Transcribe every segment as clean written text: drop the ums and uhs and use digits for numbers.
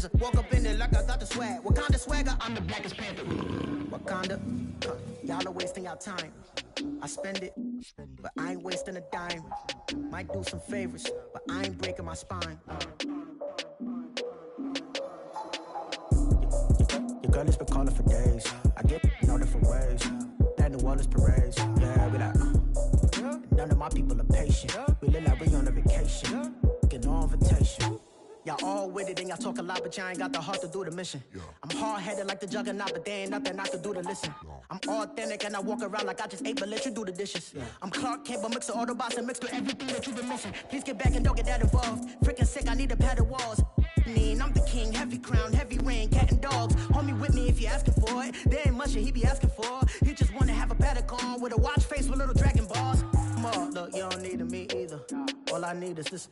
Panzer. Walk up in there like I got the swag. Wakanda swagger, I'm the blackest panther. Wakanda, y'all are wasting your time. I spend it, but I ain't wasting a dime. Might do some favors, but I ain't breaking my spine. Your girl has been calling for days. I get in all different ways. That New Orleans parades. Yeah, we like, none of my people are patient. We look like we on a vacation. Get no invitation. Y'all all with it and y'all talk a lot, but y'all ain't got the heart to do the mission. I'm hard-headed like the juggernaut, but there ain't nothing I can do to listen. I'm authentic and I walk around like I just ate, but let you do the dishes. I'm Clark Kent, but mix the Autobots and mix with everything that you've been missing. Please get back and don't get that involved. Freaking sick, I need to pad the walls. I'm the king, heavy crown, heavy rain, cat and dogs. Homie with me if you asking for it. There ain't much that he be asking for. He just wanna have a paddock on with a watch face with little dragon balls. More, look, you don't need me either. All I need is this.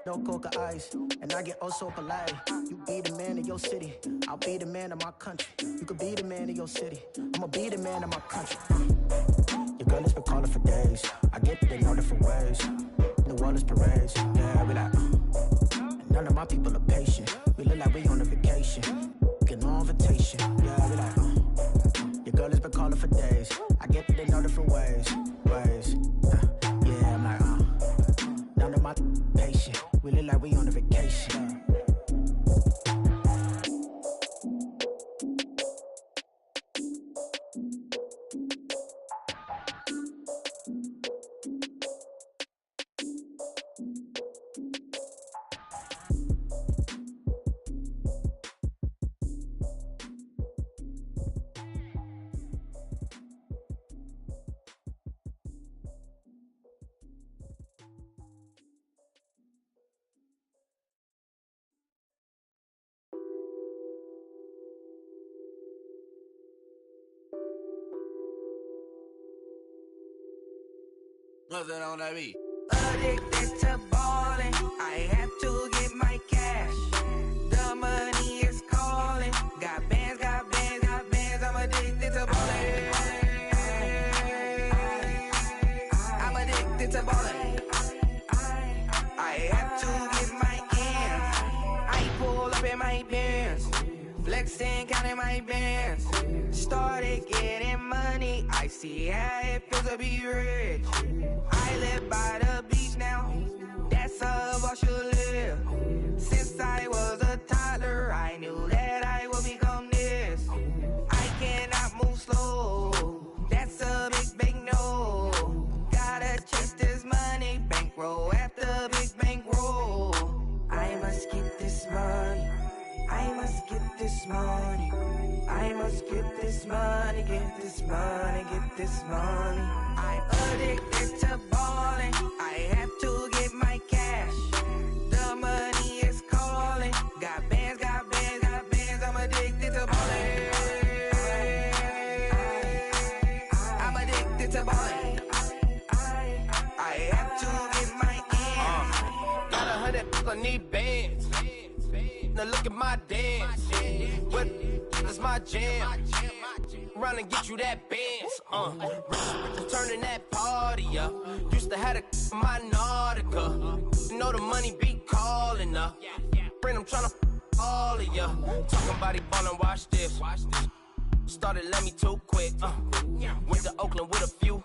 No coca ice, and I get oh so polite. You be the man of your city, I'll be the man of my country. You could be the man of your city, I'ma be the man of my country. Your girl has been calling for days. I get it in all different ways. New Orleans parades, yeah, we like. None of my people are patient. We look like we on a vacation. Get no invitation, yeah, we like. Your girl has been calling for days. I get it in all different ways. Yeah, I'm like, none of my patient. We look like we on a vacation. What's that on that beat? Addicted to ballin', I have to get my cash. The money is calling. Got bands, I'm addicted to ballin'. I'm addicted to ballin'. I have to get my ends. I pull up in my pants, flexing, counting my bands. Started getting money, I see how it feels to be rich. I live by the beach now, that's how I should live. Since I was a toddler, I knew that I would become this. I cannot move slow, that's a big no. Gotta chase this money, bankroll after big bankroll. I must get this money, I must get this money. I must get this money, get this money, get this money. I'm addicted to ballin', I have to get my cash. The money is calling. Got bands, I'm addicted to ballin'. I'm addicted to ballin'. I have to get my ends. Got 100, I need bands. Now look at my dance. What is my jam? Run and get you that bands. Turning that party up. Used to have a my Nautica. You know the money be calling up. Friend, I'm tryna all of ya. Talking about he ballin', watch this. Started let me too quick. Went to Oakland with a few.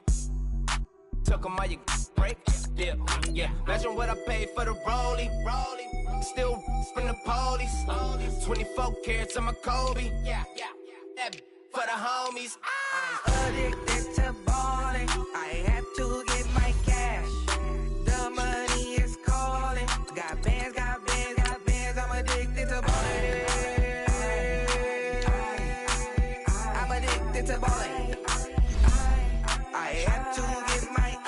Took 'em all you break. Yeah. Imagine what I paid for the rollie. Still from the police. 24 carats on my Kobe. That for the homies. I'm addicted to ballin', I have to get my cash. The money is calling. Got bands, I'm addicted to ballin'. I'm addicted to ballin'. I have to get my ends.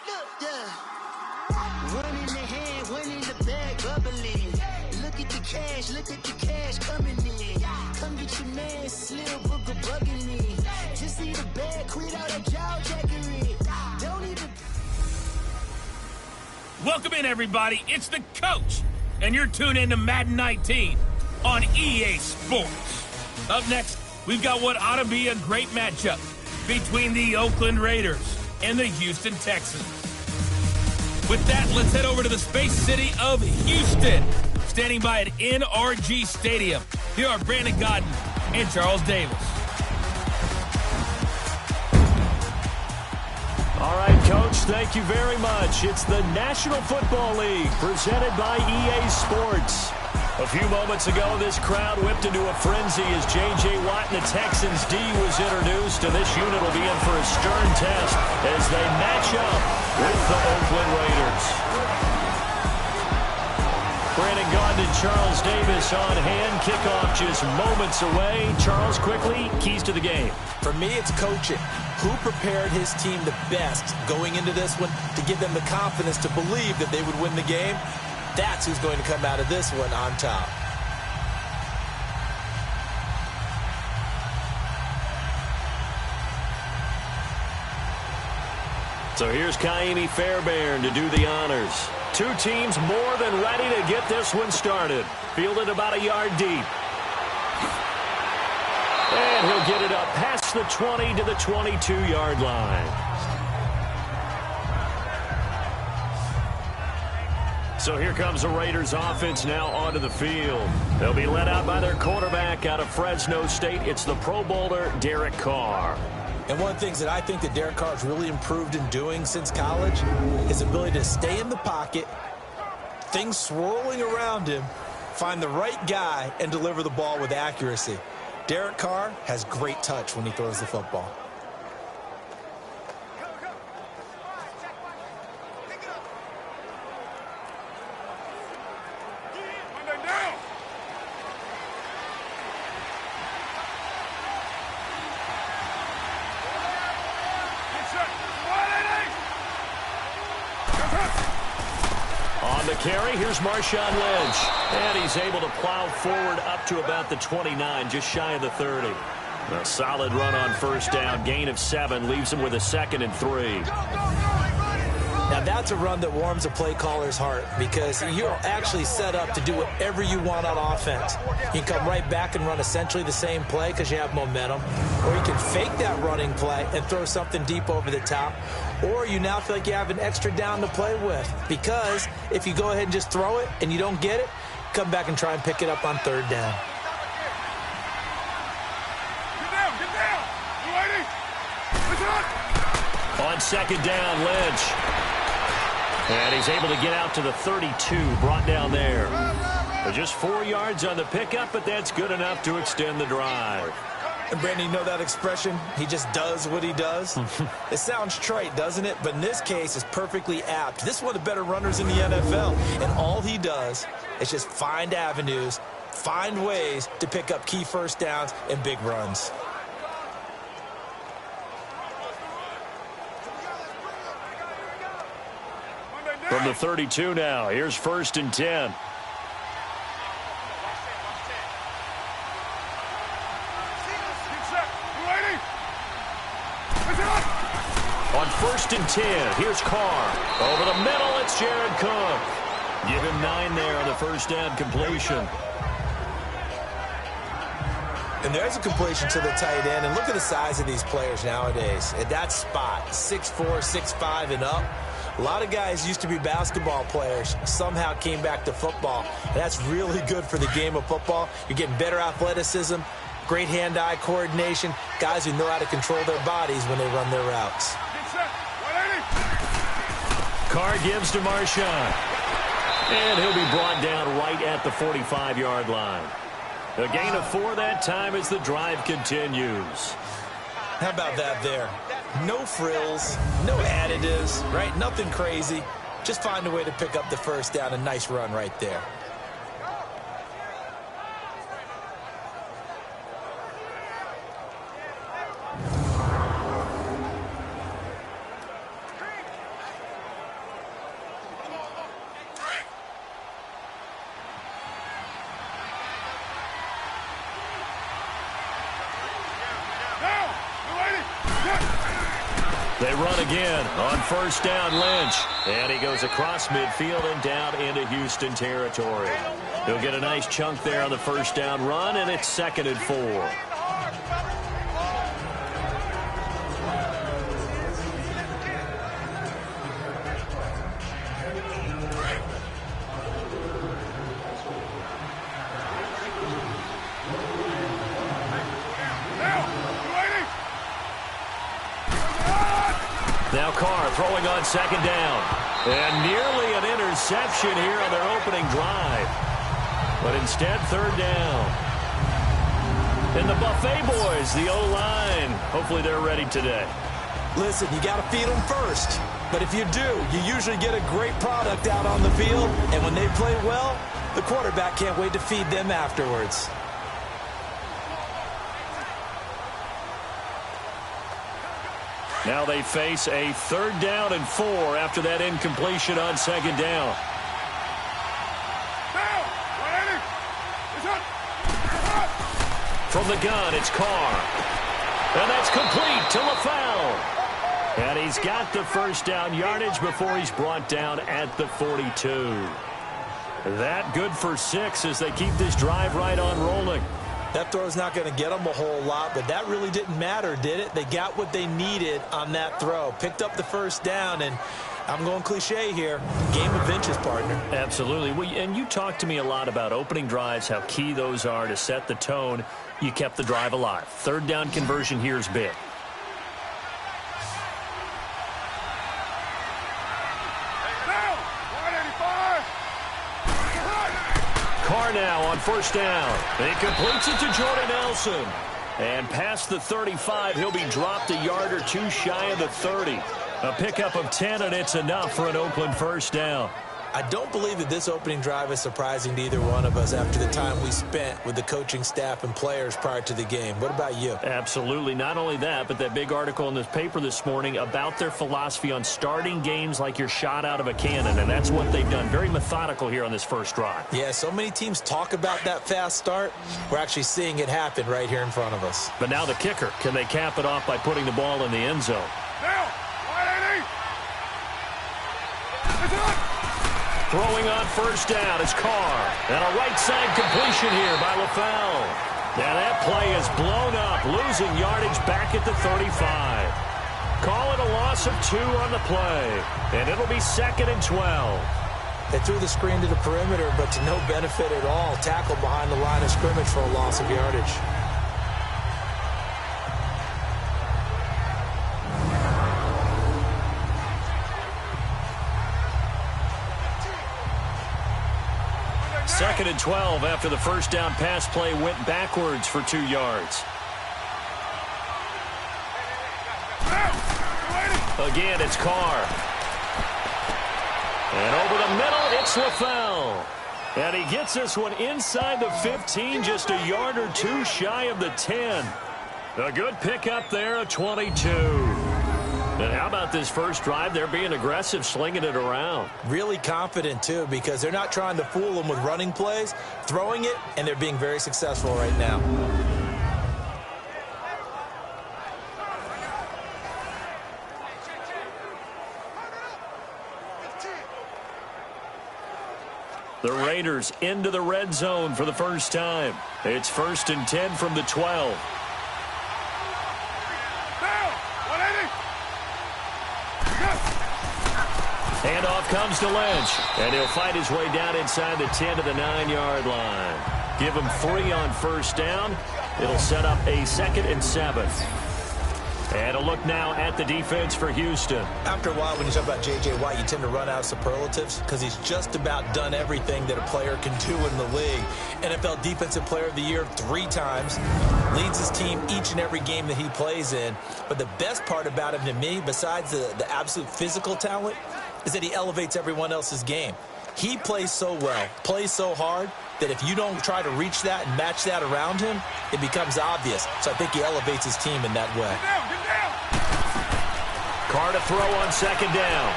Yeah. One in the hand, one in the bag, bubbling. Look at the cash coming in. Come get your man, Slim Booker bugging me. Just see the bag, quit out that jaw jackery. Don't even. Welcome in, everybody. It's the coach, and you're tuned in to Madden 19 on EA Sports. Up next, we've got what ought to be a great matchup between the Oakland Raiders and the Houston Texans. With that, let's head over to the Space City of Houston. Standing by at NRG Stadium, here are Brandon Godden and Charles Davis. All right, Coach, thank you very much. It's the National Football League presented by EA Sports. A few moments ago, this crowd whipped into a frenzy as J.J. Watt and the Texans D was introduced, and this unit will be in for a stern test as they match up with the Oakland Raiders. Brandon Gaudin and Charles Davis on hand. Kickoff just moments away. Charles, quickly, keys to the game. For me, it's coaching. Who prepared his team the best going into this one to give them the confidence to believe that they would win the game? That's who's going to come out of this one on top. So here's Kaimi Fairbairn to do the honors. Two teams more than ready to get this one started. Fielded about a yard deep. And he'll get it up past the 20 to the 22-yard line. So here comes the Raiders offense now onto the field. They'll be led out by their quarterback out of Fresno State. It's the Pro Bowler, Derek Carr. And one of the things that I think that Derek Carr has really improved in doing since college, his ability to stay in the pocket, things swirling around him, find the right guy, and deliver the ball with accuracy. Derek Carr has great touch when he throws the football. On the carry, here's Marshawn Lynch. And he's able to plow forward up to about the 29, just shy of the 30. A solid run on first down, gain of 7, leaves him with a 2nd and 3. Now that's a run that warms a play caller's heart because you're actually set up to do whatever you want on offense. You can come right back and run essentially the same play because you have momentum, or you can fake that running play and throw something deep over the top, or you now feel like you have an extra down to play with because if you go ahead and just throw it and you don't get it, come back and try and pick it up on 3rd down. Get down! You ready? Listen up! On 2nd down, Lynch. And he's able to get out to the 32, brought down there. Just 4 yards on the pickup, but that's good enough to extend the drive. And Brandon, you know that expression? He just does what he does. It sounds trite, doesn't it? But in this case, it's perfectly apt. This is one of the better runners in the NFL. And all he does is just find avenues, find ways to pick up key first downs and big runs. From the 32 now, here's 1st and 10. On 1st and 10, here's Carr. Over the middle, it's Jared Cook. Give him 9 there on the first down completion. And there's a completion to the tight end. And look at the size of these players nowadays. At that spot, 6'4", 6'5", and up. A lot of guys used to be basketball players, somehow came back to football. And that's really good for the game of football. You're getting better athleticism, great hand-eye coordination, guys who know how to control their bodies when they run their routes. Carr gives to Marshawn. And he'll be brought down right at the 45-yard line. A gain of 4 that time as the drive continues. How about that there? No frills, no additives, right? Nothing crazy. Just find a way to pick up the first down. A nice run right there. They run again on first down, Lynch. And he goes across midfield and down into Houston territory. He'll get a nice chunk there on the first down run, and it's 2nd and 4. Now Carr throwing on 2nd down. And nearly an interception here on their opening drive. But instead, 3rd down. And the Buffet boys, the O-line, hopefully they're ready today. Listen, you got to feed them first. But if you do, you usually get a great product out on the field. And when they play well, the quarterback can't wait to feed them afterwards. Now they face a 3rd down and 4 after that incompletion on 2nd down. From the gun, it's Carr. And that's complete to LaFell. And he's got the first down yardage before he's brought down at the 42. That good for 6 as they keep this drive right on rolling. That throw's not going to get them a whole lot, but that really didn't matter, did it? They got what they needed on that throw. Picked up the first down, and I'm going cliche here. Game of inches, partner. Absolutely. And you talked to me a lot about opening drives, how key those are to set the tone. You kept the drive alive. 3rd down conversion here is big. Carr now on first down. He completes it to Jordan Nelson. And past the 35, he'll be dropped a yard or two shy of the 30. A pickup of 10, and it's enough for an Oakland first down. I don't believe that this opening drive is surprising to either one of us after the time we spent with the coaching staff and players prior to the game. What about you? Absolutely. Not only that, but that big article in this paper this morning about their philosophy on starting games like you're shot out of a cannon, and that's what they've done. Very methodical here on this first drive. Yeah, so many teams talk about that fast start. We're actually seeing it happen right here in front of us. But now the kicker. Can they cap it off by putting the ball in the end zone? Throwing on first down is Carr. And a right side completion here by LaFell. Now that play is blown up, losing yardage back at the 35. Call it a loss of 2 on the play. And it'll be 2nd and 12. They threw the screen to the perimeter, but to no benefit at all. Tackled behind the line of scrimmage for a loss of yardage. Second and 12 after the first down pass play went backwards for 2 yards. Again, it's Carr. And over the middle, it's LaFell. And he gets this one inside the 15, just a yard or 2 shy of the 10. A good pickup there, a 22. And how about this first drive? They're being aggressive, slinging it around. Really confident, too, because they're not trying to fool them with running plays, throwing it, and they're being very successful right now. The Raiders into the red zone for the first time. It's 1st and 10 from the 12. Handoff comes to Lynch, and he'll fight his way down inside the 10 to the 9-yard line. Give him 3 on first down. It'll set up a 2nd and 7. And a look now at the defense for Houston. After a while, when you talk about J.J. Watt, you tend to run out of superlatives because he's just about done everything that a player can do in the league. NFL Defensive Player of the Year 3 times. Leads his team each and every game that he plays in. But the best part about him to me, besides the absolute physical talent, is that he elevates everyone else's game. He plays so well, plays so hard, that if you don't try to reach that and match that around him, it becomes obvious. So I think he elevates his team in that way. Carr to throw on 2nd down.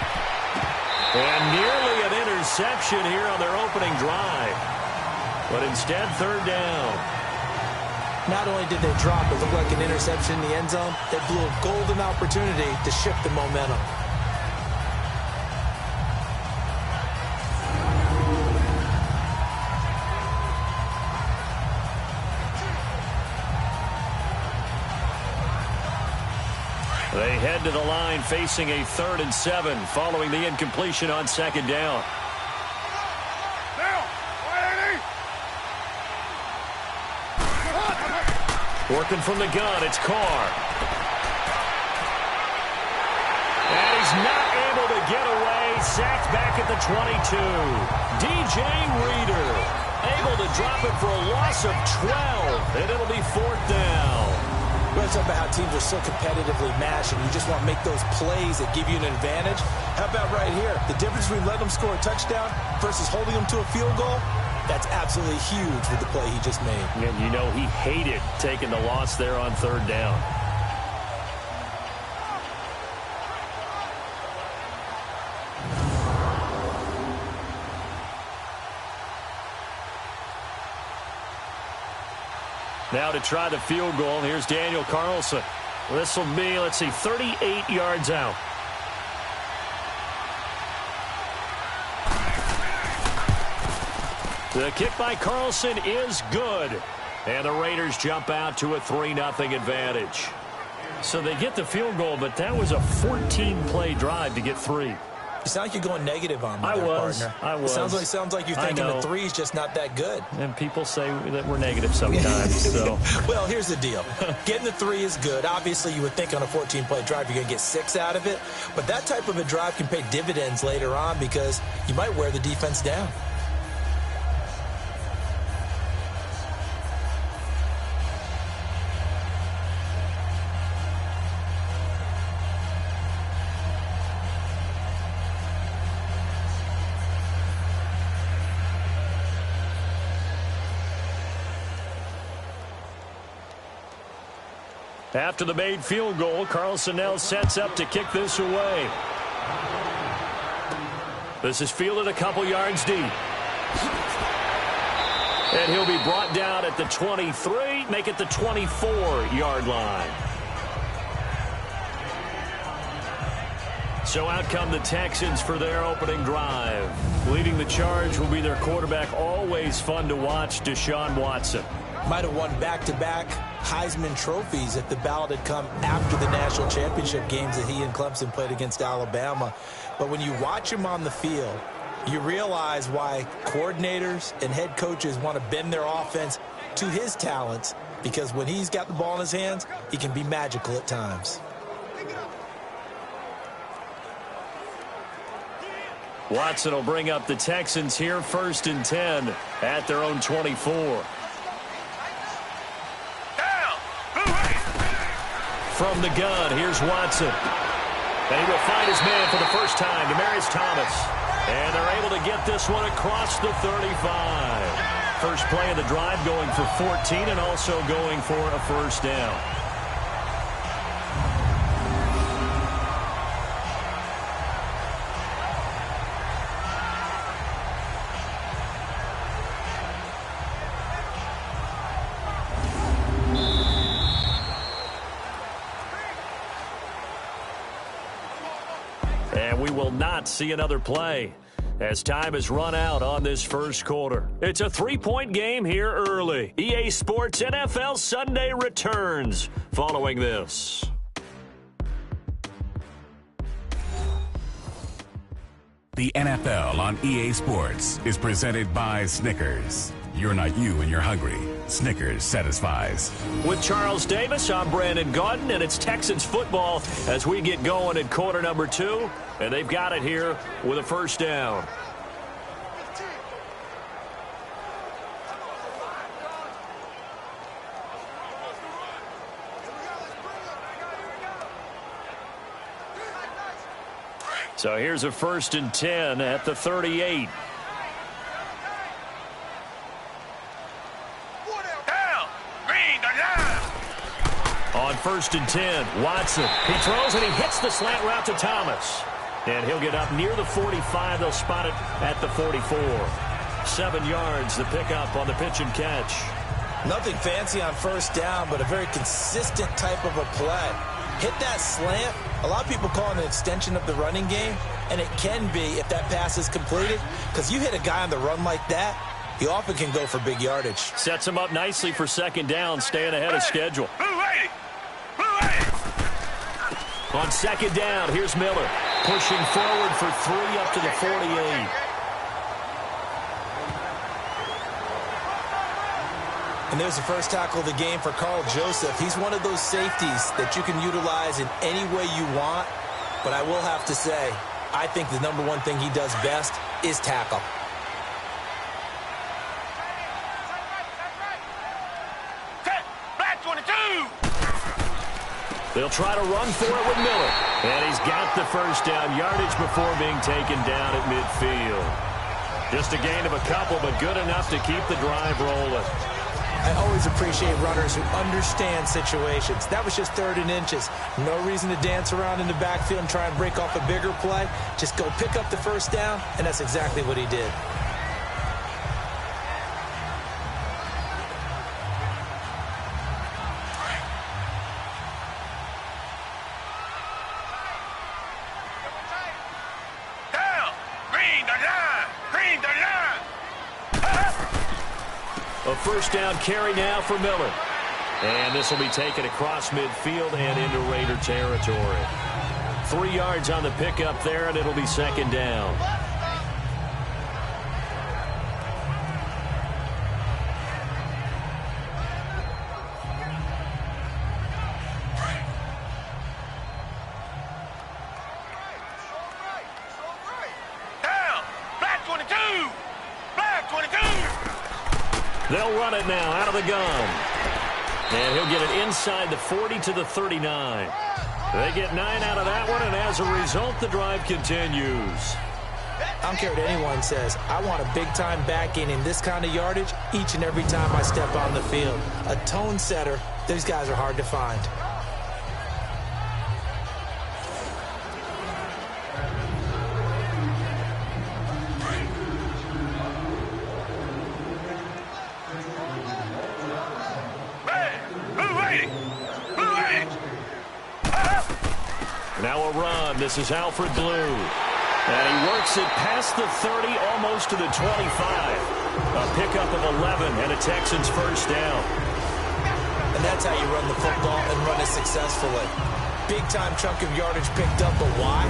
And nearly an interception here on their opening drive. But instead, 3rd down. Not only did they drop it looked like an interception in the end zone, they blew a golden opportunity to shift the momentum. They head to the line facing a 3rd and 7 following the incompletion on 2nd down. Working from the gun, it's Carr. And he's not able to get away. Sacked back at the 22. DJ Reader able to drop it for a loss of 12. And it'll be 4th down. We're talking about how teams are so competitively matched, and you just want to make those plays that give you an advantage. How about right here? The difference between letting them score a touchdown versus holding them to a field goal, that's absolutely huge with the play he just made. And you know he hated taking the loss there on 3rd down. Now to try the field goal, here's Daniel Carlson. This will be, let's see, 38 yards out. The kick by Carlson is good. And the Raiders jump out to a 3-0 advantage. So they get the field goal, but that was a 14-play drive to get 3. You sound like you're going negative on me, I was. Sounds like you're thinking the 3 is just not that good. And people say that we're negative sometimes. So. Well, here's the deal. Getting the 3 is good. Obviously, you would think on a 14-play drive you're going to get 6 out of it. But that type of a drive can pay dividends later on because you might wear the defense down. After the made field goal, Carlson now sets up to kick this away. This is fielded a couple yards deep. And he'll be brought down at the 23, make it the 24-yard line. So out come the Texans for their opening drive. Leading the charge will be their quarterback, always fun to watch, Deshaun Watson. Might have won back-to-back Heisman trophies if the ballot had come after the national championship games that he and Clemson played against Alabama. But when you watch him on the field, you realize why coordinators and head coaches want to bend their offense to his talents, because when he's got the ball in his hands, he can be magical at times. Watson will bring up the Texans here 1st and 10 at their own 24. From the gun, here's Watson. And he will find his man for the first time, Demaryius Thomas. And they're able to get this one across the 35. First play of the drive going for 14 and also going for a first down. And we will not see another play as time has run out on this first quarter. It's a 3-point game here early. EA Sports NFL Sunday returns following this. The NFL on EA Sports is presented by Snickers. You're not you and you're hungry. Snickers satisfies. With Charles Davis, I'm Brandon Gaudin, and it's Texans football as we get going at quarter number 2. And they've got it here with a first down. So here's a 1st and 10 at the 38. On 1st and 10, Watson. He throws and he hits the slant route to Thomas. And he'll get up near the 45. They'll spot it at the 44. 7 yards, the pickup on the pitch and catch. Nothing fancy on first down, but a very consistent type of a play. Hit that slant. A lot of people call it an extension of the running game, and it can be if that pass is completed, because you hit a guy on the run like that, he often can go for big yardage. Sets him up nicely for second down, staying ahead of schedule. On second down, here's Miller, pushing forward for 3 up to the 48. And there's the first tackle of the game for Carl Joseph. He's one of those safeties that you can utilize in any way you want. But I will have to say, I think the #1 thing he does best is tackle. Black 22! They'll try to run for it with Miller. And he's got the first down yardage before being taken down at midfield. Just a gain of a couple, but good enough to keep the drive rolling. I always appreciate runners who understand situations. That was just 3rd and inches. No reason to dance around in the backfield and try and break off a bigger play. Just go pick up the first down, and that's exactly what he did. Down! Green the line! Green the line! A first down carry now for Miller. And this will be taken across midfield and into Raider territory. 3 yards on the pickup there, and it'll be second down. Down! Black 22! Black 22! They'll run it now out of the gun. And he'll get it inside the 40 to the 39. They get 9 out of that one, and as a result, the drive continues. I don't care what anyone says. I want a big-time back gain in this kind of yardage each and every time I step on the field. A tone setter, these guys are hard to find. Now a run. This is Alfred Blue. And he works it past the 30, almost to the 25. A pickup of 11 and a Texans first down. And that's how you run the football and run it successfully. Big-time chunk of yardage picked up, but why?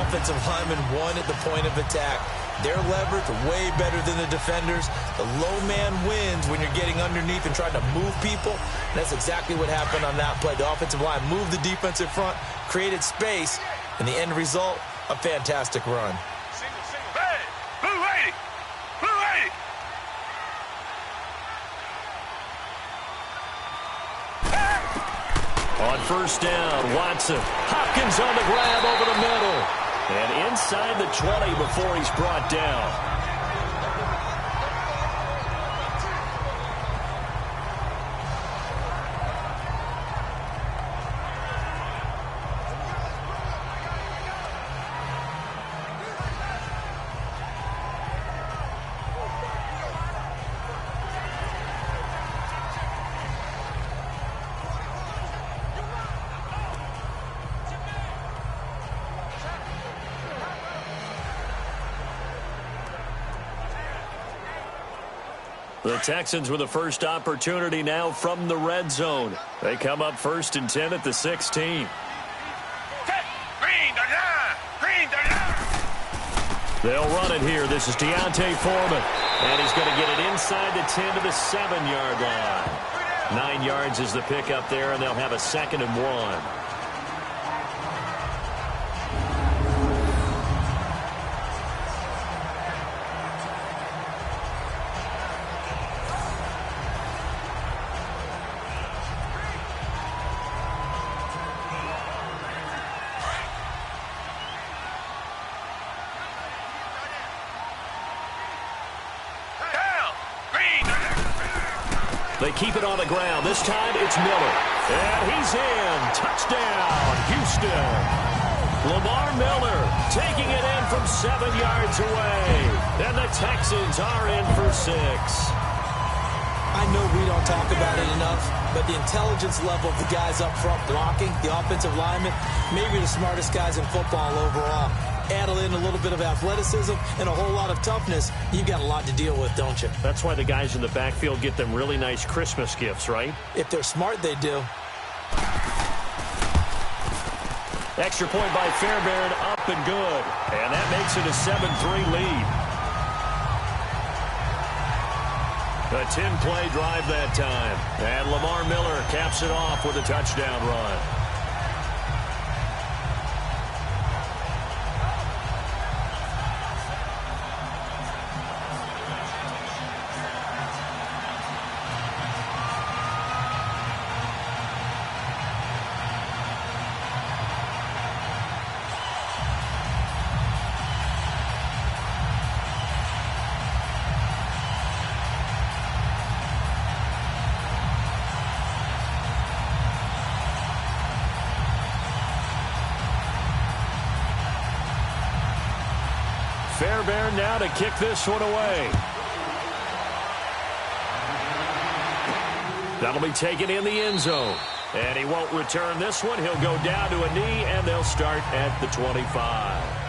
Offensive lineman won at the point of attack. Their leverage way better than the defenders. The low man wins when you're getting underneath and trying to move people. And that's exactly what happened on that play. The offensive line moved the defensive front, created space, and the end result, a fantastic run. Hey! Blue 80! Blue 80! On first down, Watson. Hopkins on the grab over the middle. And inside the 20 before he's brought down. The Texans with the first opportunity now from the red zone. They come up 1st and 10 at the 16. Green the line! Green the line! They'll run it here. This is Deontay Foreman. And he's going to get it inside the 10 to the 7-yard line. 9 yards is the pickup there, and they'll have a 2nd and 1. They keep it on the ground. This time it's Miller. And he's in. Touchdown, Houston. Lamar Miller taking it in from 7 yards away. And the Texans are in for 6. I know we don't talk about it enough, but the intelligence level of the guys up front blocking, the offensive linemen, maybe the smartest guys in football overall. Add in a little bit of athleticism and a whole lot of toughness, you've got a lot to deal with, don't you? That's why the guys in the backfield get them really nice Christmas gifts, right? If they're smart, they do. Extra point by Fairbairn, up and good. And that makes it a 7-3 lead. A 10-play drive that time. And Lamar Miller caps it off with a touchdown run. Fairbairn now to kick this one away. That'll be taken in the end zone. And he won't return this one. He'll go down to a knee, and they'll start at the 25.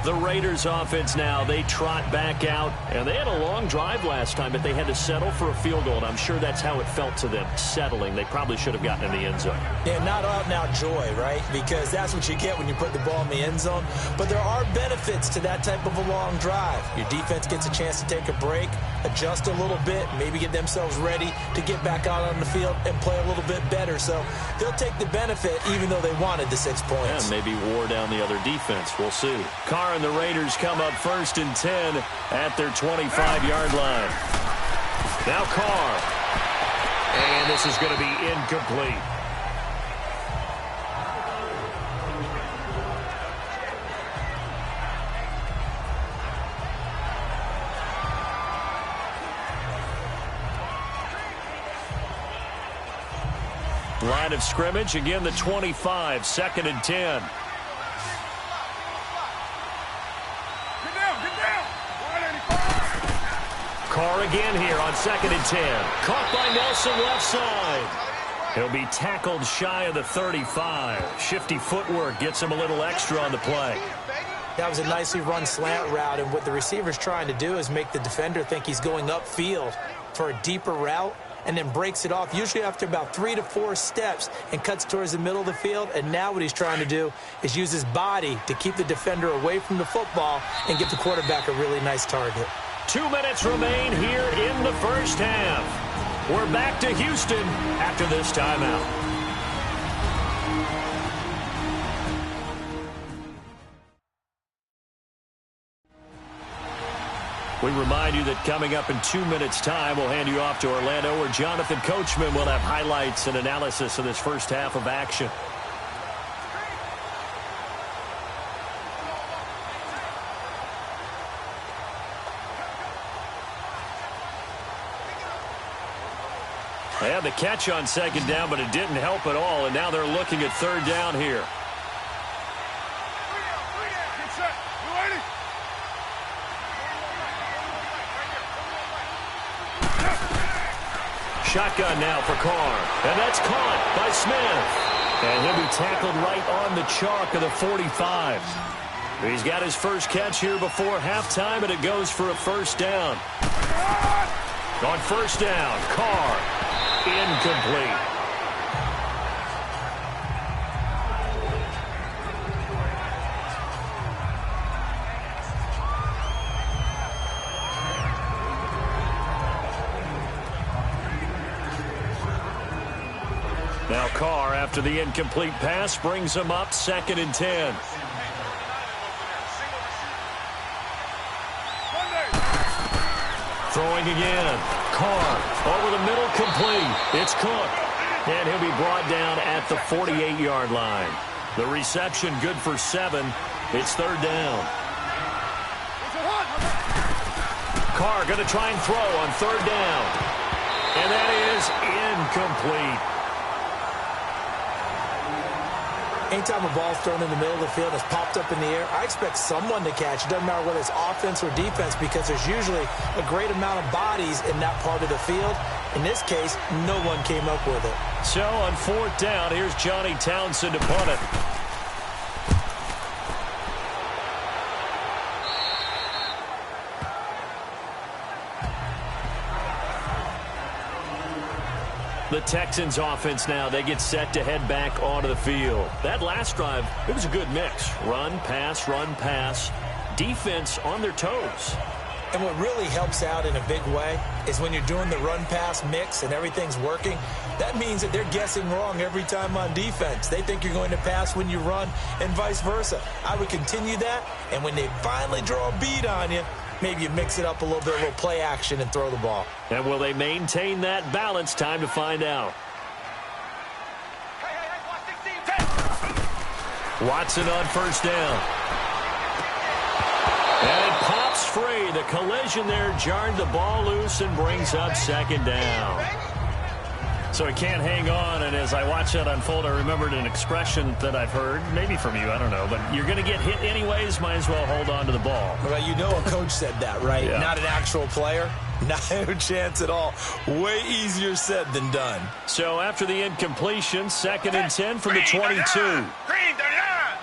The Raiders offense now, they trot back out. And they had a long drive last time, but they had to settle for a field goal. And I'm sure that's how it felt to them, settling. They probably should have gotten in the end zone. Yeah, not out-and-out joy, right? Because that's what you get when you put the ball in the end zone. But there are benefits to that type of a long drive. Your defense gets a chance to take a break, adjust a little bit, maybe get themselves ready to get back out on the field and play a little bit better. So they'll take the benefit even though they wanted the 6 points. And maybe wore down the other defense. We'll see. Carr and the Raiders come up 1st and 10 at their 25-yard line. Now Carr. And this is going to be incomplete. Line of scrimmage, again the 25, 2nd and 10. Carr again here on 2nd and 10. Caught by Nelson left side. He'll be tackled shy of the 35. Shifty footwork gets him a little extra on the play. That was a nicely run slant route, and what the receiver's trying to do is make the defender think he's going upfield for a deeper route, and then breaks it off, usually after about 3 to 4 steps, and cuts towards the middle of the field. And now what he's trying to do is use his body to keep the defender away from the football and give the quarterback a really nice target. 2 minutes remain here in the first half. We're back to Houston after this timeout. We remind you that coming up in 2 minutes' time, we'll hand you off to Orlando, where Jonathan Coachman will have highlights and analysis of this first half of action. They had the catch on 2nd down, but it didn't help at all, and now they're looking at 3rd down here. Shotgun now for Carr, and that's caught by Smith. And he'll be tackled right on the chalk of the 45. He's got his first catch here before halftime, and it goes for a 1st down. On 1st down, Carr, incomplete. Now Carr, after the incomplete pass, brings him up 2nd and 10. Throwing again. Carr over the middle, complete. It's Cook. And he'll be brought down at the 48-yard line. The reception good for 7. It's 3rd down. Carr going to try and throw on 3rd down. And that is incomplete. Anytime a ball's thrown in the middle of the field and it's popped up in the air, I expect someone to catch. It doesn't matter whether it's offense or defense, because there's usually a great amount of bodies in that part of the field. In this case, no one came up with it. So on 4th down, here's Johnny Townsend to punt it. The Texans offense now, they get set to head back onto the field. That last drive, it was a good mix. Run, pass, defense on their toes. And what really helps out in a big way is when you're doing the run-pass mix and everything's working, that means that they're guessing wrong every time on defense. They think you're going to pass when you run and vice versa. I would continue that, and when they finally draw a beat on you, maybe you mix it up a little bit, a little play action, and throw the ball. And will they maintain that balance? Time to find out. Watson on 1st down. And it pops free. The collision there jarred the ball loose and brings up 2nd down. So he can't hang on, and as I watch that unfold, I remembered an expression that I've heard, maybe from you, I don't know, but you're going to get hit anyways, might as well hold on to the ball. Well, you know a coach said that, right? Yeah. Not an actual player. No chance at all. Way easier said than done. So after the incompletion, 2nd and 10 from the 22. Green, they're down.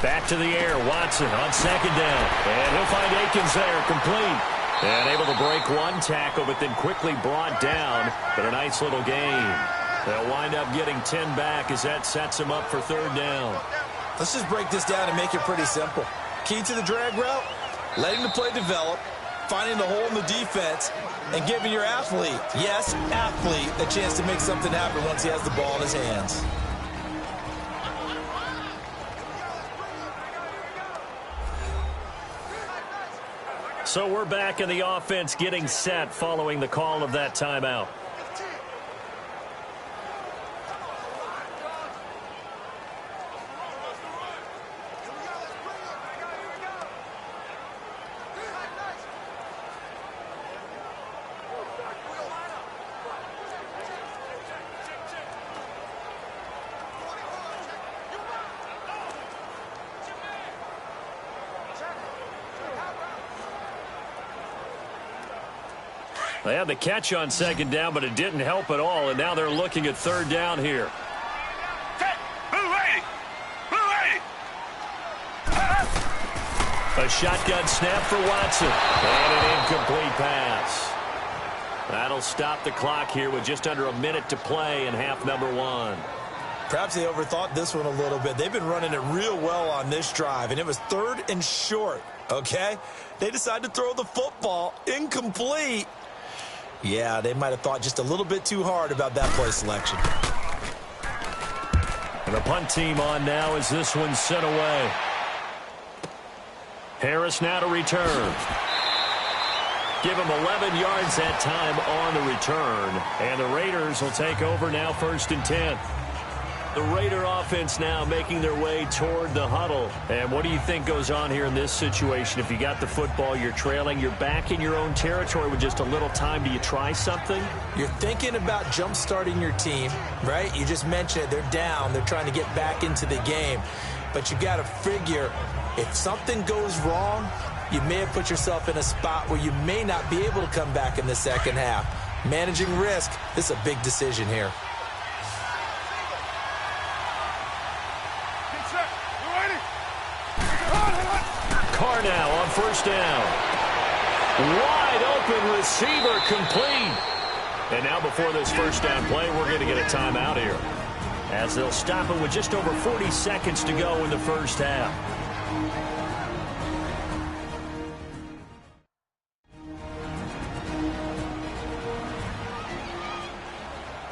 Back to the air, Watson on 2nd down. And he'll find Akins there, complete. And able to break one tackle, but then quickly brought down. But a nice little gain. They'll wind up getting 10 back as that sets them up for 3rd down. Let's just break this down and make it pretty simple. Key to the drag route, letting the play develop, finding the hole in the defense, and giving your athlete, yes, athlete, a chance to make something happen once he has the ball in his hands. So we're back in the offense getting set following the call of that timeout. They had the catch on 2nd down, but it didn't help at all, and now they're looking at 3rd down here. A shotgun snap for Watson, and an incomplete pass. That'll stop the clock here with just under a minute to play in half number 1. Perhaps they overthought this one a little bit. They've been running it real well on this drive, and it was 3rd and short, okay? They decided to throw the football, incomplete. Yeah, they might have thought just a little bit too hard about that play selection. And the punt team on now as this one's sent away. Harris now to return. Give him 11 yards that time on the return. And the Raiders will take over now 1st and 10. The Raider offense now making their way toward the huddle. And what do you think goes on here in this situation? If you got the football, you're trailing, you're back in your own territory with just a little time. Do you try something? You're thinking about jump-starting your team, right? You just mentioned it. They're down. They're trying to get back into the game. But you got to figure if something goes wrong, you may have put yourself in a spot where you may not be able to come back in the 2nd half. Managing risk, this is a big decision here. Carr now on 1st down. Wide open receiver complete. And now before this 1st down play, we're going to get a timeout here, as they'll stop it with just over 40 seconds to go in the 1st half.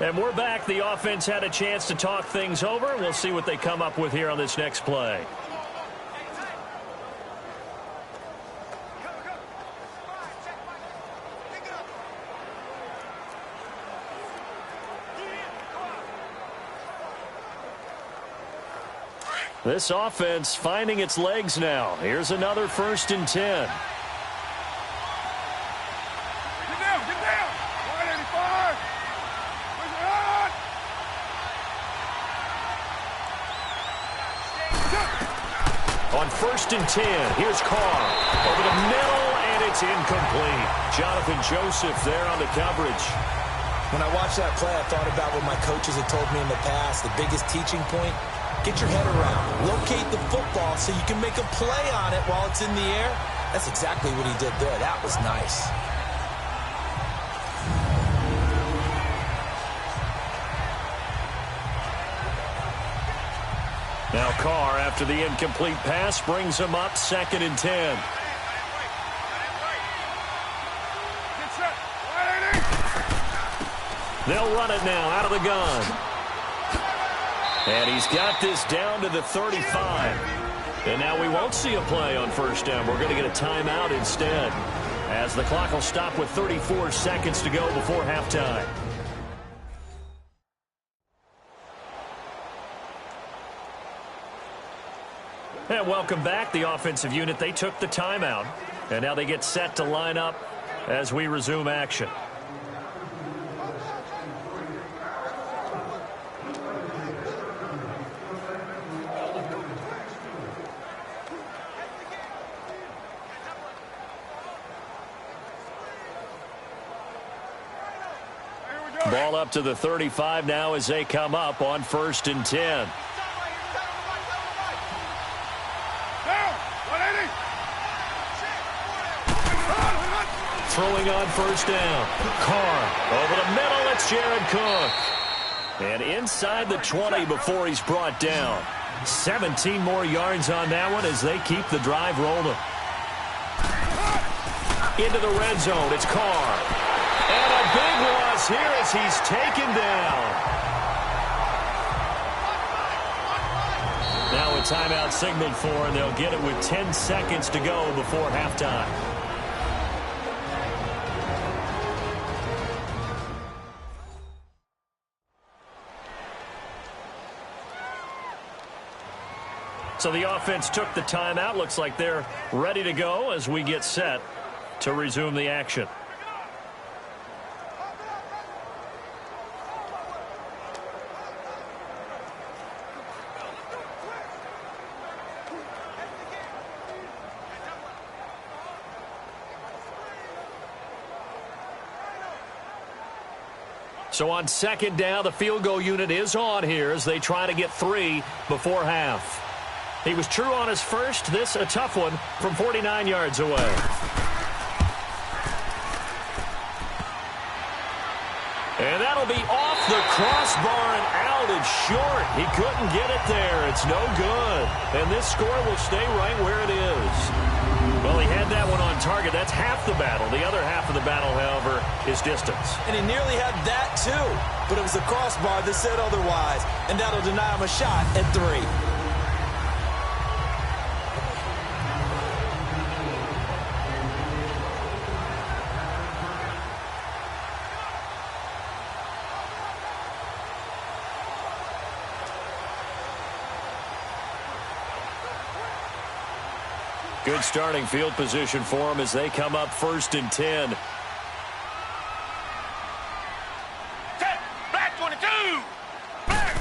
And we're back. The offense had a chance to talk things over. We'll see what they come up with here on this next play. This offense finding its legs now. Here's another 1st and 10. Get down, get down. 185. Push it on. On 1st and 10, here's Carr over the middle, and It's incomplete. Jonathan Joseph there on the coverage. When I watched that play, I thought about what my coaches had told me in the past. The biggest teaching point, get your head around. Locate the football so you can make a play on it while it's in the air. That's exactly what he did there. That was nice. Now Carr, after the incomplete pass, brings him up 2nd and 10. They'll run it now out of the gun. And he's got this down to the 35. And now we won't see a play on 1st down. We're going to get a timeout instead, as the clock will stop with 34 seconds to go before halftime. And welcome back. The offensive unit, they took the timeout. And now they get set to line up as we resume action. Ball up to the 35 now as they come up on 1st and 10. Throwing on 1st down. Carr over the middle. It's Jared Cook. And inside the 20 before he's brought down. 17 more yards on that one as they keep the drive rolling. Into the red zone. It's Carr. And a big loss here as he's taken down. Now a timeout signaled for, and they'll get it with 10 seconds to go before halftime. So the offense took the timeout. Looks like they're ready to go as we get set to resume the action. So on 2nd down, the field goal unit is on here as they try to get 3 before half. He was true on his first. This a tough one from 49 yards away. And that'll be off the crossbar and out. It's short. He couldn't get it there. It's no good. And this score will stay right where it is. Well, he had that one on target. That's half the battle. The other half of the battle, however, is distance. And he nearly had that, too. But it was the crossbar that said otherwise. And that'll deny him a shot at 3. Good starting field position for them as they come up 1st and 10. Black 22! Black!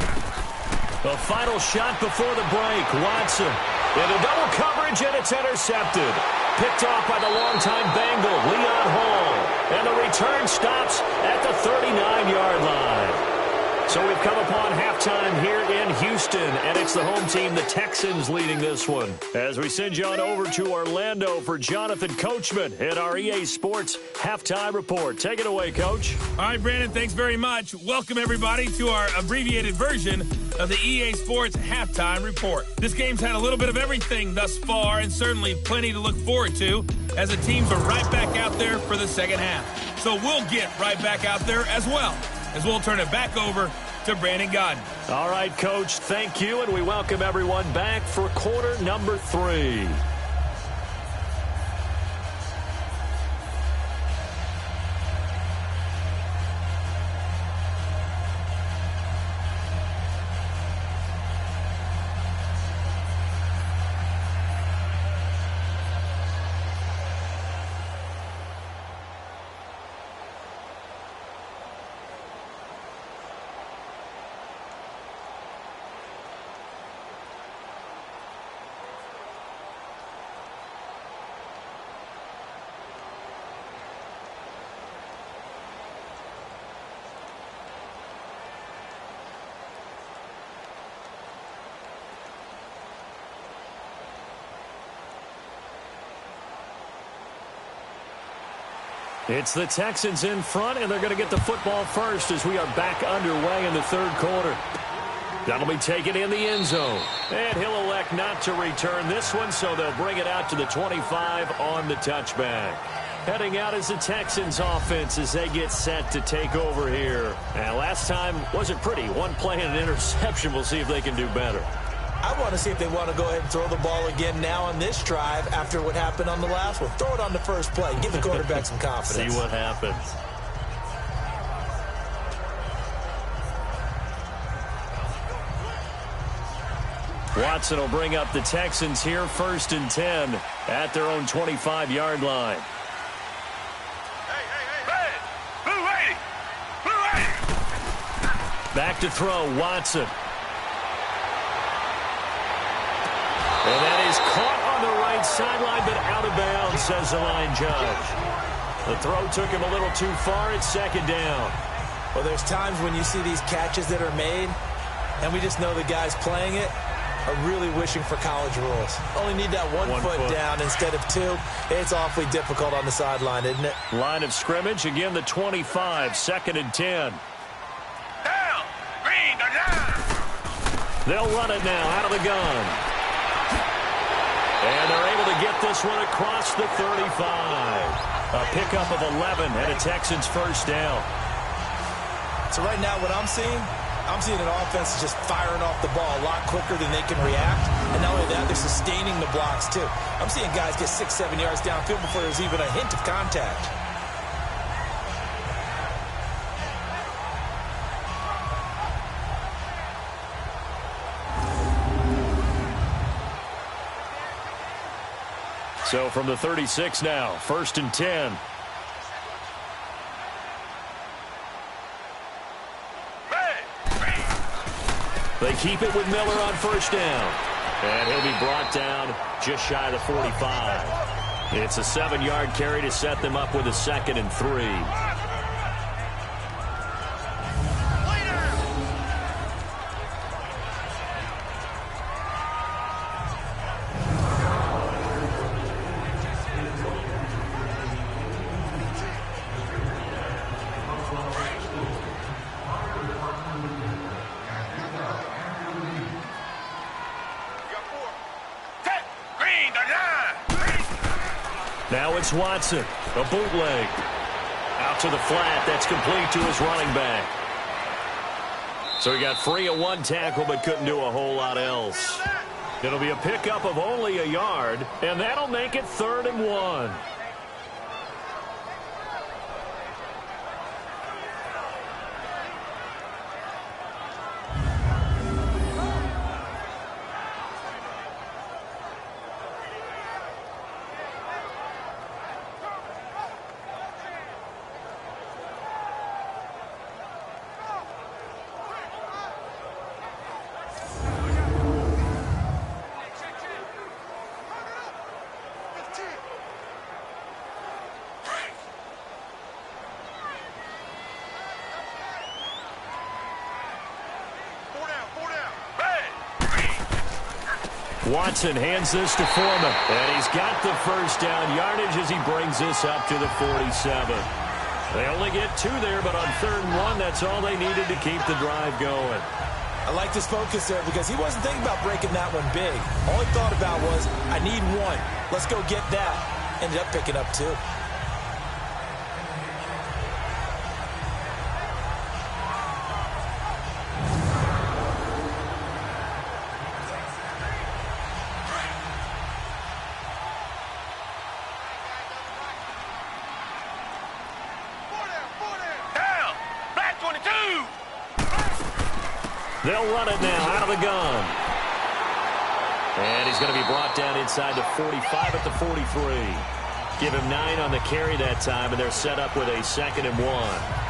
The final shot before the break. Watson into double coverage, and it's intercepted. Picked off by the longtime Bengal, Leon Hall. And the return stops at the 39-yard line. So we've come upon halftime here in Houston, and it's the home team, the Texans, leading this one. As we send you on over to Orlando for Jonathan Coachman at our EA Sports Halftime Report. Take it away, Coach. All right, Brandon, thanks very much. Welcome, everybody, to our abbreviated version of the EA Sports Halftime Report. This game's had a little bit of everything thus far, and certainly plenty to look forward to, as the teams are right back out there for the second half. So we'll get right back out there as well, as we'll turn it back over to Brandon Godden. All right, Coach, thank you, and we welcome everyone back for quarter number 3. It's the Texans in front, and they're going to get the football first as we are back underway in the third quarter. That'll be taken in the end zone. And he'll elect not to return this one, so they'll bring it out to the 25 on the touchback. Heading out is the Texans offense as they get set to take over here. And last time wasn't pretty. One play and an interception. We'll see if they can do better. I want to see if they want to go ahead and throw the ball again now on this drive after what happened on the last one. Throw it on the first play. Give the quarterback some confidence. See what happens. Watson will bring up the Texans here 1st and 10 at their own 25-yard line. Back to throw, Watson. And that is caught on the right sideline, but out of bounds, says the line judge. The throw took him a little too far. It's 2nd down. Well, there's times when you see these catches that are made, and we just know the guys playing it are really wishing for college rules. Only need that one foot down instead of 2. It's awfully difficult on the sideline, isn't it? Line of scrimmage, again the 25, 2nd and 10. Down! Green, the line! They'll run it now out of the gun. And they're able to get this one across the 35. A pickup of 11 and a Texans first down. So right now what I'm seeing an offense that's just firing off the ball a lot quicker than they can react. And not only that, they're sustaining the blocks too. I'm seeing guys get 6-7 yards downfield before there's even a hint of contact. So from the 36 now, 1st and 10. They keep it with Miller on 1st down. And he'll be brought down just shy of the 45. It's a 7-yard carry to set them up with a 2nd and 3. Now it's Watson, a bootleg. Out to the flat, that's complete to his running back. So he got free of 1 tackle, but couldn't do a whole lot else. It'll be a pickup of only a yard, and that'll make it 3rd and 1. Watson hands this to Foreman, and he's got the first down yardage as he brings this up to the 47. They only get 2 there, but on 3rd and 1, that's all they needed to keep the drive going. I like this focus there because he wasn't thinking about breaking that one big. All he thought about was, I need 1. Let's go get that. Ended up picking up 2. They'll run it now out of the gun. And he's going to be brought down inside the 45 at the 43. Give him 9 on the carry that time, and they're set up with a 2nd and 1.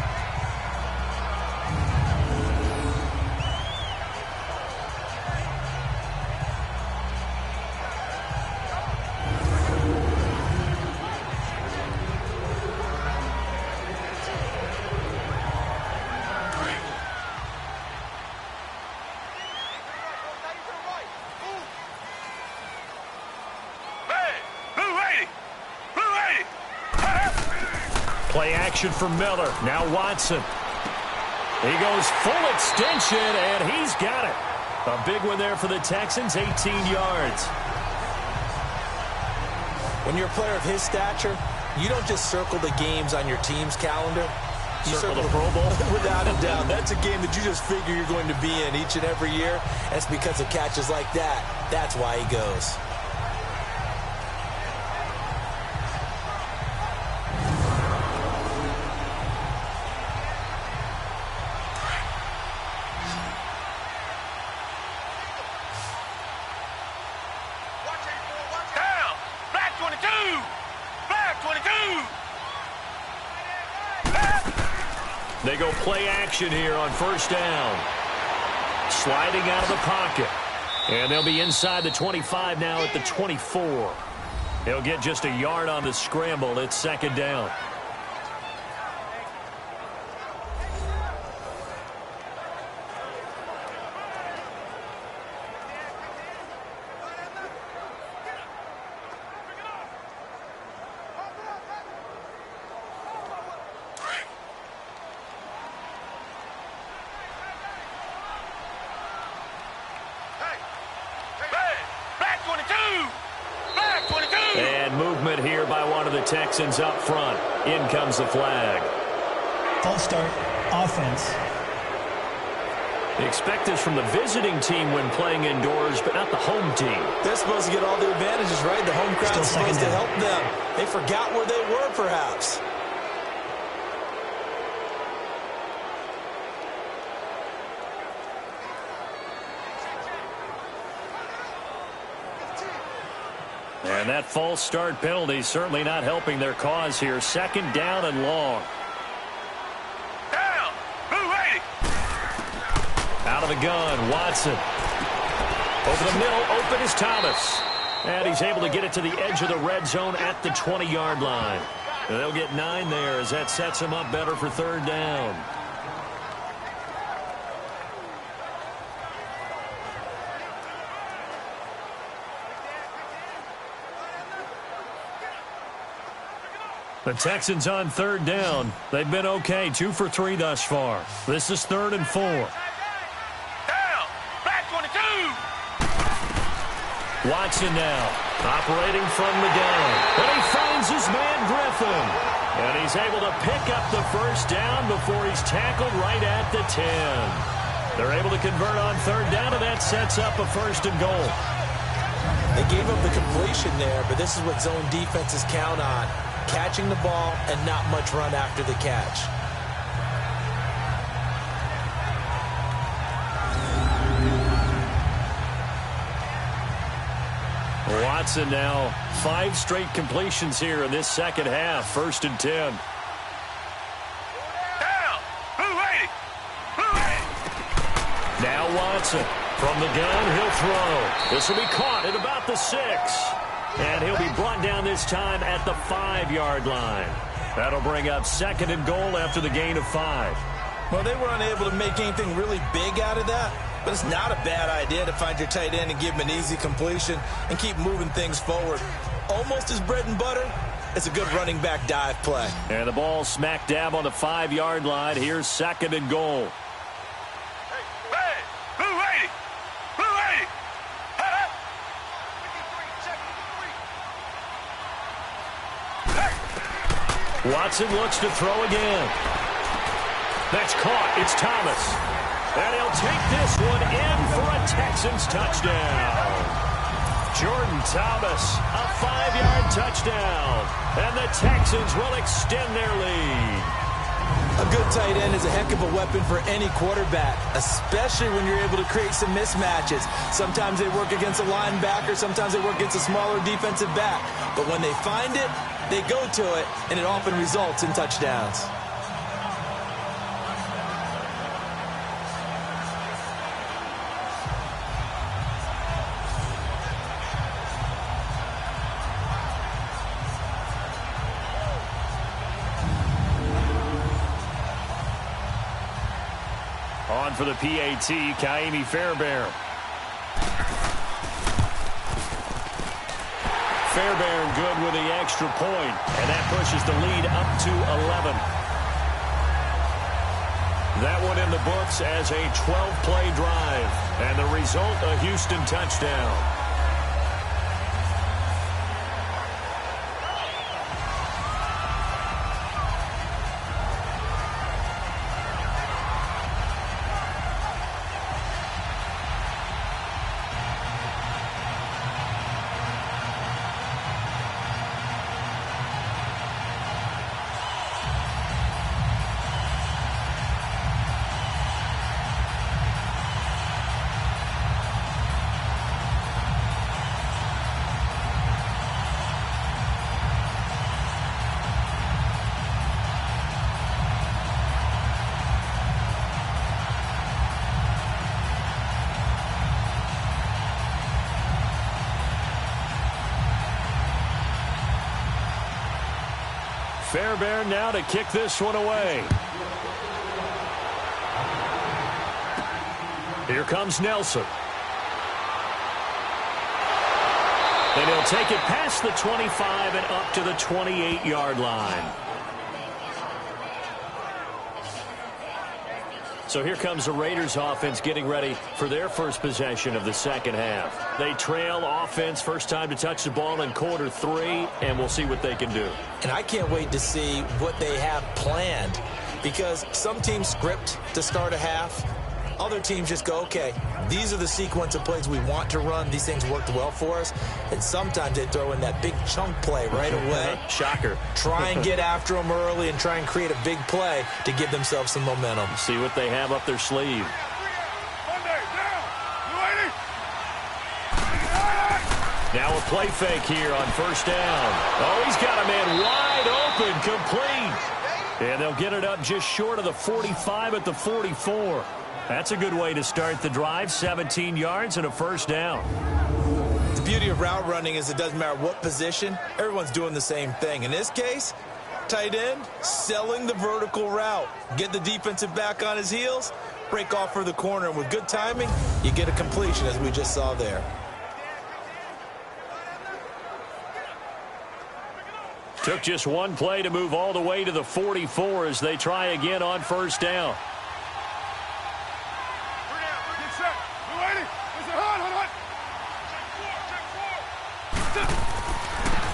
Play action for Miller. Now Watson. He goes full extension, and he's got it. A big one there for the Texans, 18 yards. When you're a player of his stature, you don't just circle the games on your team's calendar. You circle the Pro Bowl? Without a doubt. That's a game that you just figure you're going to be in each and every year. And it's because of catches like that. That's why he goes. They go play action here on first down. Sliding out of the pocket. And they'll be inside the 25 now at the 24. They'll get just a yard on the scramble. It's second down. And movement here by one of the Texans up front. In comes the flag. False start, offense. They expect this from the visiting team when playing indoors, but not the home team. They're supposed to get all the advantages, right? The home crowd's supposed to help them. They forgot where they were, perhaps. And that false start penalty certainly not helping their cause here. Second down and long. Down. Move 80. Out of the gun, Watson. Over the middle, open is Thomas. And he's able to get it to the edge of the red zone at the 20-yard line. And they'll get 9 there as that sets them up better for third down. The Texans on third down. They've been okay, 2 for 3 thus far. This is 3rd and 4. Down. Back 22. Watson now, operating from the gun. And he finds his man Griffin. And he's able to pick up the first down before he's tackled right at the 10. They're able to convert on third down, and that sets up a 1st and goal. They gave up the completion there, but this is what zone defenses count on. Catching the ball and not much run after the catch. Watson now, 5 straight completions here in this second half. 1st and 10. Down. Move 80. Move 80. Now Watson from the gun, he'll throw. This will be caught at about the 6. And he'll be brought down this time at the 5-yard line. That'll bring up 2nd and goal after the gain of 5. Well, they were unable to make anything really big out of that, but it's not a bad idea to find your tight end and give him an easy completion and keep moving things forward. Almost his bread and butter. It's a good running back dive play. And the ball smack dab on the 5-yard line. Here's 2nd and goal. Hey, move 80. Move 80. Watson looks to throw again. That's caught. It's Thomas. And he'll take this one in for a Texans touchdown. Jordan Thomas, a 5-yard touchdown. And the Texans will extend their lead. A good tight end is a heck of a weapon for any quarterback, especially when you're able to create some mismatches. Sometimes they work against a linebacker, sometimes they work against a smaller defensive back. But when they find it, they go to it, and it often results in touchdowns. On for the PAT, Kaimi Fairbairn. Fairbairn good with the extra point, and that pushes the lead up to 11. That one in the books as a 12-play drive, and the result, a Houston touchdown. Fairbairn now to kick this one away. Here comes Nelson. And he'll take it past the 25 and up to the 28-yard line. So here comes the Raiders offense getting ready for their first possession of the second half. They trail offense, first time to touch the ball in quarter 3, and we'll see what they can do. And I can't wait to see what they have planned, because some teams script to start a half. Other teams just go, okay, these are the sequence of plays we want to run. These things worked well for us. And sometimes they throw in that big chunk play right away. Shocker. Try and get after them early and try and create a big play to give themselves some momentum. See what they have up their sleeve. Now a play fake here on first down. Oh, he's got a man wide open, complete. And they'll get it up just short of the 45 at the 44. That's a good way to start the drive, 17 yards and a first down. The beauty of route running is it doesn't matter what position, everyone's doing the same thing. In this case, tight end, selling the vertical route. Get the defensive back on his heels, break off for the corner, and with good timing, you get a completion as we just saw there. Took just one play to move all the way to the 44 as they try again on first down.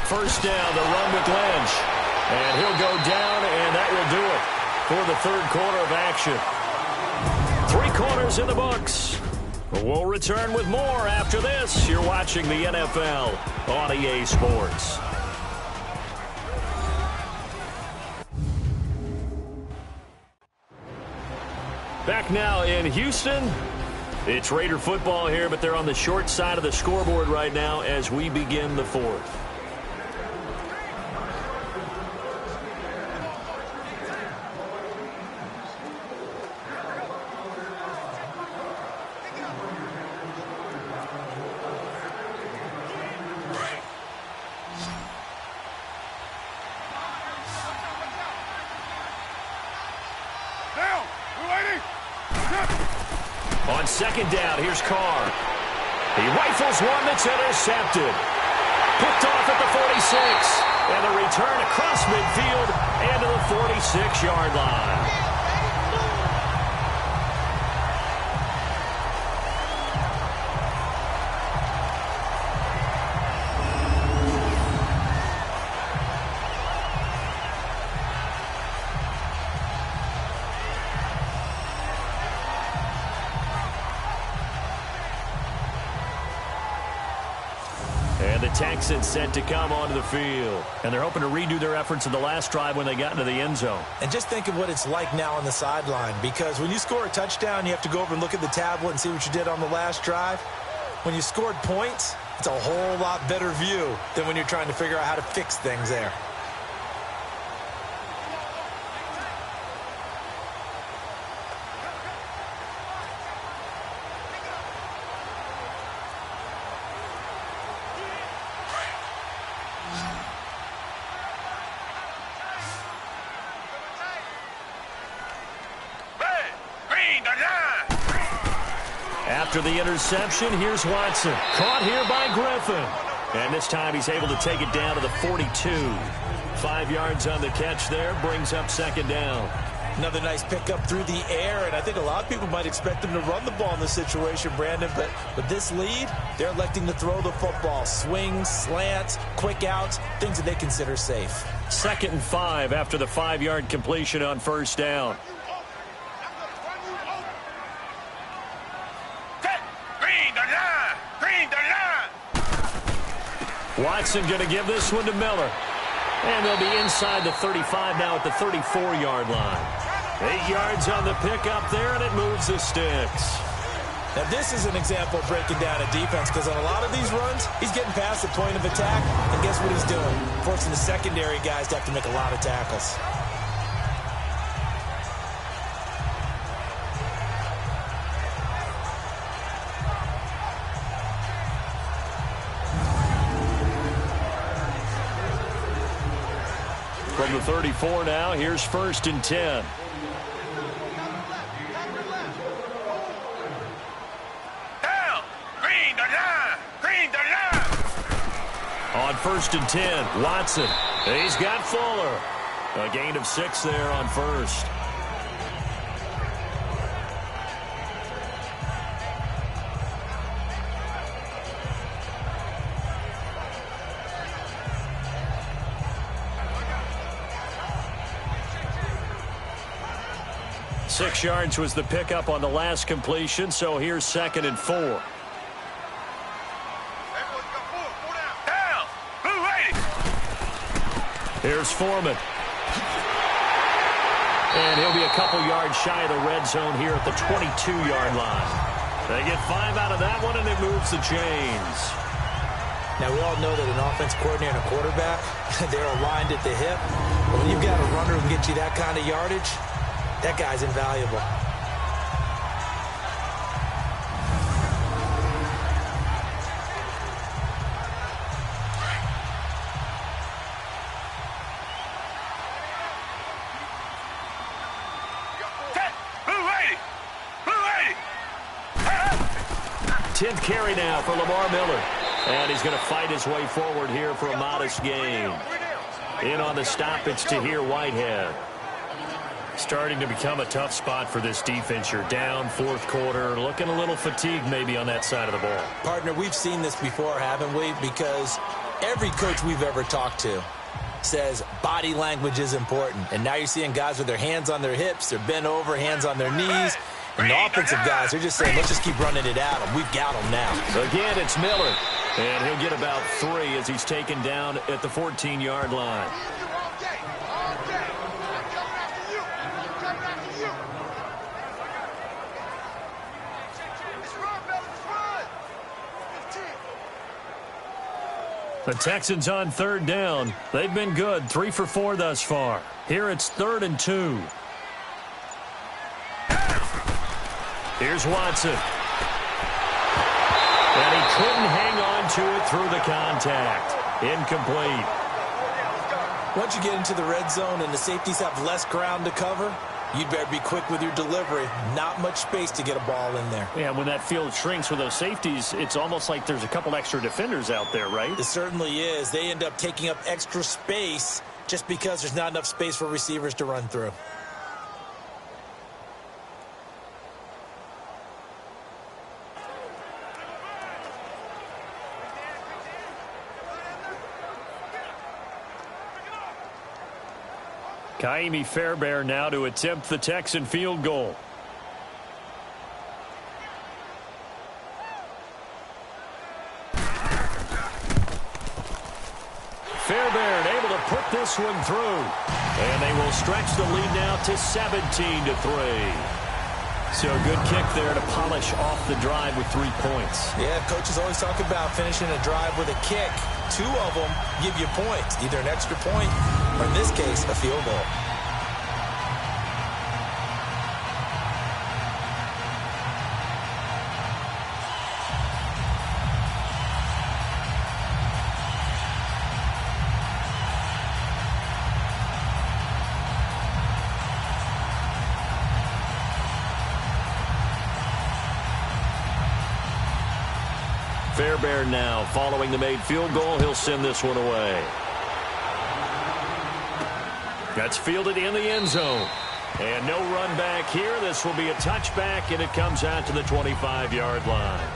First down, the run with Lynch. And he'll go down, and that will do it for the third quarter of action. 3 quarters in the books. We'll return with more after this. You're watching the NFL on EA Sports. Back now in Houston. It's Raider football here, but they're on the short side of the scoreboard right now as we begin the fourth. On second down, here's Carr. He rifles one that's intercepted. Picked off at the 46. And a return across midfield and to the 46-yard line. And the Texans set to come onto the field. And they're hoping to redo their efforts in the last drive when they got into the end zone. And just think of what it's like now on the sideline, because when you score a touchdown, you have to go over and look at the tablet and see what you did on the last drive. When you scored points, it's a whole lot better view than when you're trying to figure out how to fix things there. After the interception, here's Watson. Caught here by Griffin. And this time he's able to take it down to the 42. 5 yards on the catch there, brings up second down. Another nice pickup through the air, and I think a lot of people might expect them to run the ball in this situation, Brandon, but with this lead, they're electing to throw the football. Swings, slants, quick outs, things that they consider safe. 2nd and 5 after the 5-yard completion on first down. Watson going to give this one to Miller. And they'll be inside the 35 now at the 34-yard line. 8 yards on the pickup there, and it moves the sticks. Now, this is an example of breaking down a defense, because on a lot of these runs, he's getting past the point of attack, and guess what he's doing? Forcing the secondary guys to have to make a lot of tackles. From the 34 now, here's 1st and 10. On 1st and 10, Watson. He's got Fuller. A gain of 6 there on 1st. Six yards was the pickup on the last completion, so here's 2nd and 4. Here's Foreman. And he'll be a couple yards shy of the red zone here at the 22-yard line. They get 5 out of that one, and it moves the chains. Now, we all know that an offense coordinator and a quarterback, they're aligned at the hip. But when you've got a runner who can get you that kind of yardage, that guy's invaluable. Tenth carry now for Lamar Miller. And he's going to fight his way forward here for a modest gain. In on the stoppage to here, Whitehead. Starting to become a tough spot for this defense. You're down 4th quarter, looking a little fatigued maybe on that side of the ball. Partner, we've seen this before, haven't we? Because every coach we've ever talked to says body language is important. And now you're seeing guys with their hands on their hips, they're bent over, hands on their knees. And the offensive guys, they're just saying, let's just keep running it at them. We've got them now. Again, it's Miller. And he'll get about 3 as he's taken down at the 14-yard line. The Texans on 3rd down. They've been good, 3 for 4 thus far. Here it's 3rd and 2. Here's Watson. And he couldn't hang on to it through the contact. Incomplete. Once you get into the red zone and the safeties have less ground to cover, you'd better be quick with your delivery. Not much space to get a ball in there. Yeah, when that field shrinks with those safeties, it's almost like there's a couple extra defenders out there, right? It certainly is. They end up taking up extra space just because there's not enough space for receivers to run through. Kaimi Fairbairn now to attempt the Texan field goal. Fairbairn able to put this one through. And they will stretch the lead now to 17-3. So a good kick there to polish off the drive with 3 points. Yeah, coaches always talk about finishing a drive with a kick. 2 of them give you points, either an extra point or, in this case, a field goal. Fairbairn now, following the made field goal, he'll send this one away. That's fielded in the end zone. And no run back here. This will be a touchback, and it comes out to the 25-yard line.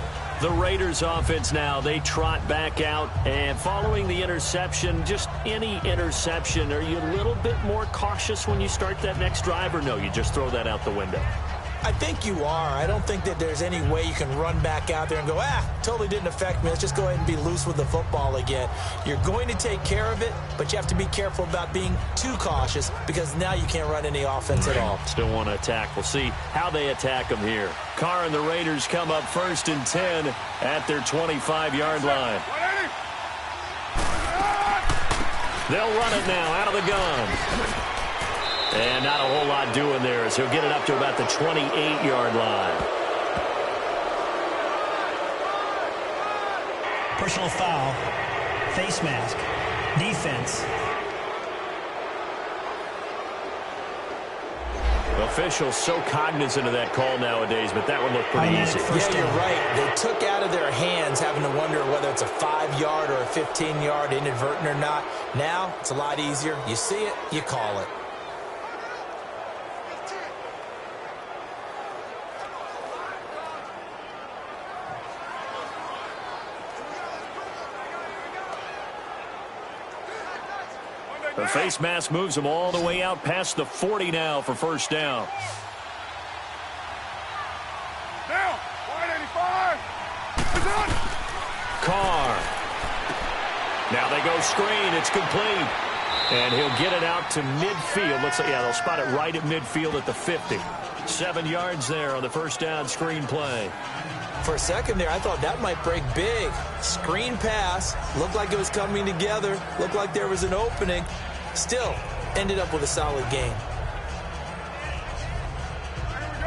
The Raiders offense now, they trot back out, and following the interception, just any interception, are you a little bit more cautious when you start that next drive, or no, you just throw that out the window? I think you are. I don't think that there's any way you can run back out there and go, totally didn't affect me. Let's just go ahead and be loose with the football again. You're going to take care of it, but you have to be careful about being too cautious because now you can't run any offense at all. Still want to attack. We'll see how they attack them here. Carr and the Raiders come up 1st and 10 at their 25-yard line. They'll run it now out of the gun. And not a whole lot doing there as he'll get it up to about the 28-yard line. Personal foul, face mask, defense. Officials so cognizant of that call nowadays, but that one looked pretty easy. Yeah, you're right. They took out of their hands having to wonder whether it's a 5-yard or a 15-yard inadvertent or not. Now it's a lot easier. You see it, you call it. The face mask moves him all the way out past the 40 now for first down. Down, 185. Carr. Now they go screen. It's complete. And he'll get it out to midfield. Looks like, they'll spot it right at midfield at the 50. 7 yards there on the first down screen play. For a second there, I thought that might break big. Screen pass. Looked like it was coming together. Looked like there was an opening. Still, ended up with a solid game.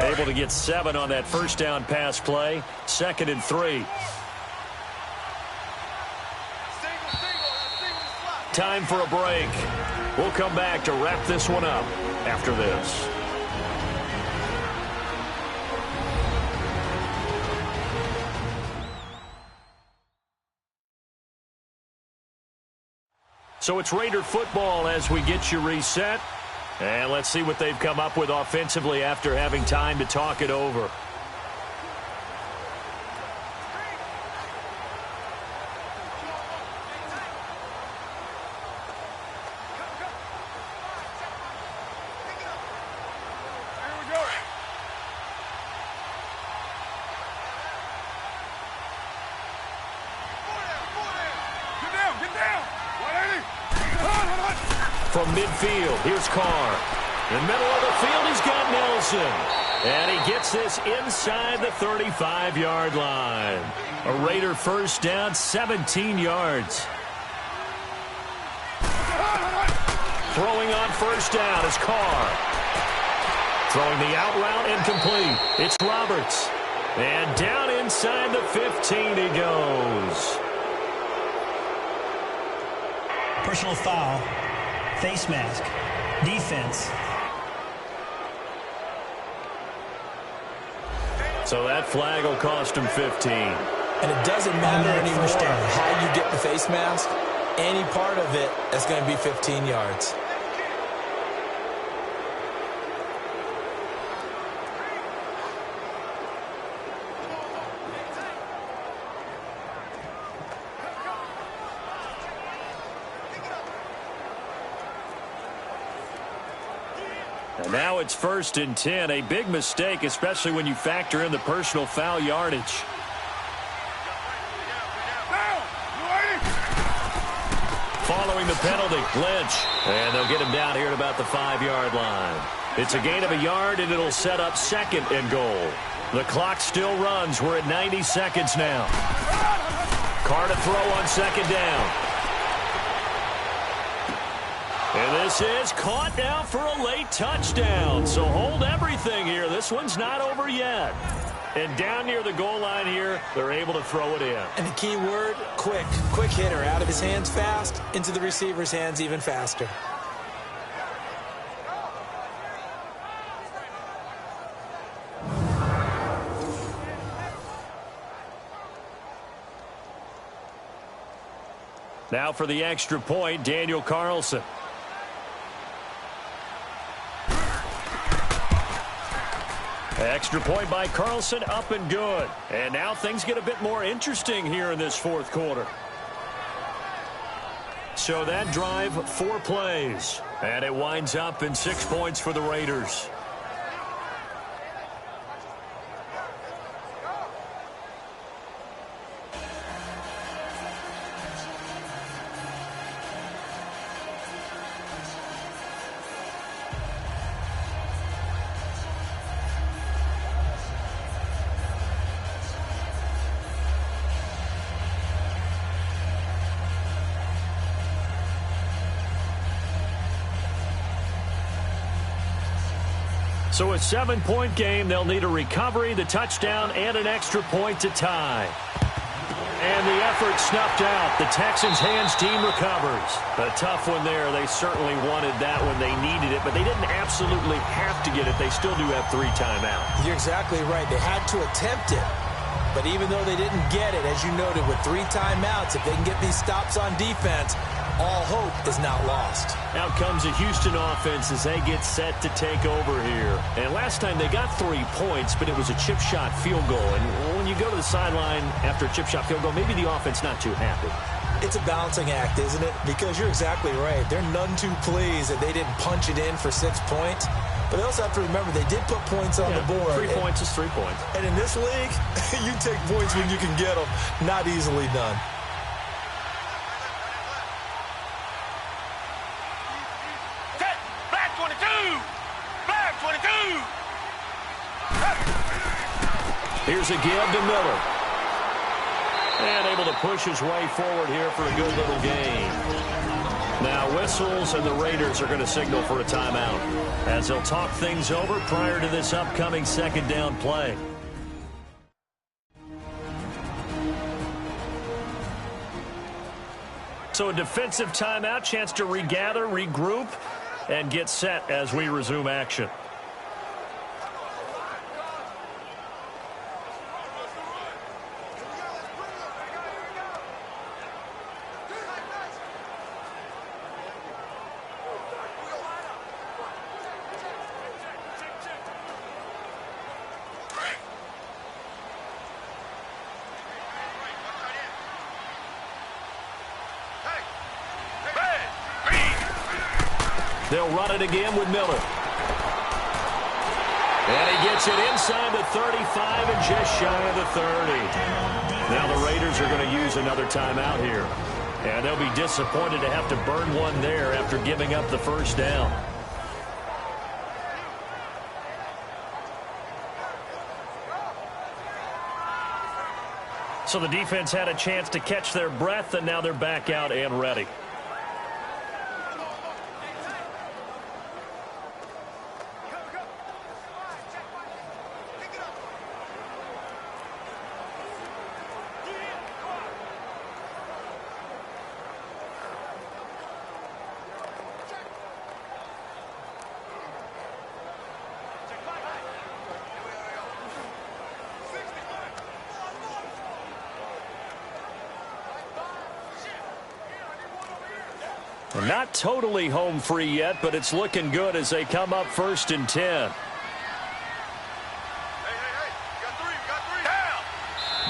Able to get 7 on that first down pass play. 2nd and 3. Time for a break. We'll come back to wrap this one up after this. So it's Raider football as we get you reset. And let's see what they've come up with offensively after having time to talk it over. From midfield, here's Carr. In the middle of the field, he's got Nelson. And he gets this inside the 35-yard line. A Raider first down, 17 yards. Throwing on first down is Carr. Throwing the out route incomplete. It's Roberts. And down inside the 15 he goes. Personal foul, face mask, defense. So that flag will cost him 15. And it doesn't matter anymore how you get the face mask. Any part of it is going to be 15 yards. And now it's 1st and 10. A big mistake, especially when you factor in the personal foul yardage. Following the penalty, Lynch. And they'll get him down here at about the 5-yard line. It's a gain of a yard, and it'll set up 2nd and goal. The clock still runs. We're at 90 seconds now. Carr to throw on 2nd down. And this is caught now for a late touchdown. So hold everything here. This one's not over yet. And down near the goal line here, they're able to throw it in. And the key word, quick. Quick hitter. Out of his hands fast, into the receiver's hands even faster. Now for the extra point, Daniel Carlson. Extra point by Carlson, up and good. And now things get a bit more interesting here in this fourth quarter. So that drive, 4 plays. And it winds up in 6 points for the Raiders. So a 7-point game, they'll need a recovery, the touchdown, and an extra point to tie. And the effort snuffed out. The Texans' hands team recovers. A tough one there. They certainly wanted that when they needed it, but they didn't absolutely have to get it. They still do have 3 timeouts. You're exactly right. They had to attempt it. But even though they didn't get it, as you noted, with 3 timeouts, if they can get these stops on defense, all hope is not lost. Out comes a Houston offense as they get set to take over here. And last time they got 3 points, but it was a chip shot field goal. And when you go to the sideline after a chip shot field goal, maybe the offense not too happy. It's a balancing act, isn't it? Because you're exactly right. They're none too pleased that they didn't punch it in for 6 points. But they also have to remember they did put points on the board. 3 points is 3 points. And in this league, you take points when you can get them. Not easily done. Here's a give to Miller. And able to push his way forward here for a good little gain. Now whistles, and the Raiders are going to signal for a timeout as they'll talk things over prior to this upcoming second down play. So a defensive timeout, chance to regather, regroup, and get set as we resume action. They'll run it again with Miller. And he gets it inside the 35 and just shy of the 30. Now the Raiders are going to use another timeout here. And they'll be disappointed to have to burn one there after giving up the first down. So the defense had a chance to catch their breath, and now they're back out and ready. Not totally home free yet, but it's looking good as they come up 1st and 10.